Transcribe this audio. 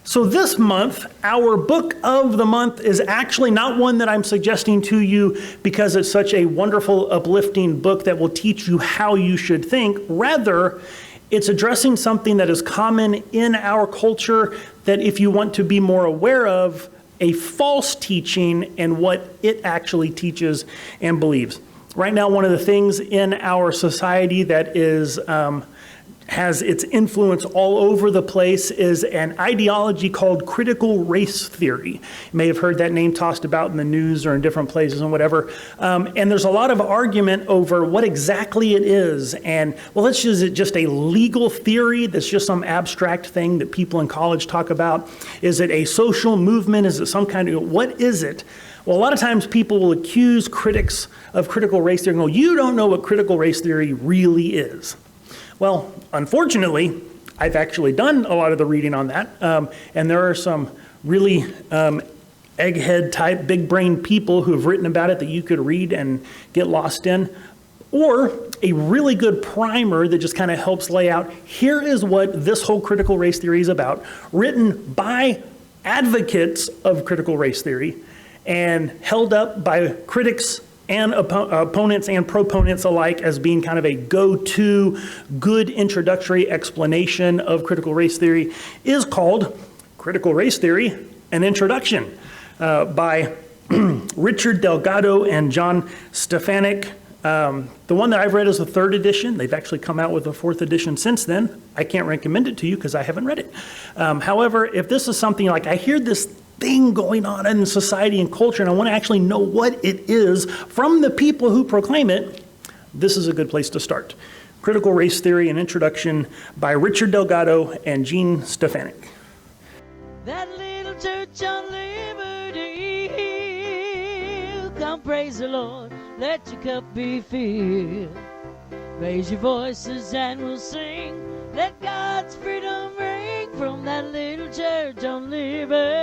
So this month, our book of the month is actually not one that I'm suggesting to you because it's such a wonderful, uplifting book that will teach you how you should think. Rather, it's addressing something that is common in our culture that if you want to be more aware of, a false teaching and what it actually teaches and believes. Right now, one of the things in our society that is has its influence all over the place is an ideology called critical race theory. You may have heard that name tossed about in the news or in different places and whatever. And there's a lot of argument over what exactly it is. And, well, is it just a legal theory that's just some abstract thing that people in college talk about? Is it a social movement? Is it some kind of, what is it? Well, a lot of times people will accuse critics of critical race theory and go, you don't know what critical race theory really is. Well, unfortunately, I've actually done a lot of the reading on that, and there are some really egghead type, big brain people who have written about it that you could read and get lost in, or a really good primer that just kind of helps lay out, here is what this whole critical race theory is about, written by advocates of critical race theory and held up by critics and opponents and proponents alike as being kind of a go-to good introductory explanation of critical race theory, is called Critical Race Theory, an Introduction by Richard Delgado and John Stefancic. The one that I've read is the 3rd edition. They've actually come out with a 4th edition since then. I can't recommend it to you because I haven't read it. However, if this is something like, I hear this thing going on in society and culture, and I want to actually know what it is from the people who proclaim it, this is a good place to start. Critical Race Theory, an Introduction by Richard Delgado and Gene Stefancic. That little church on Liberty Hill, come praise the Lord, let your cup be filled. Raise your voices and we'll sing, let God's freedom ring from that little church on Liberty.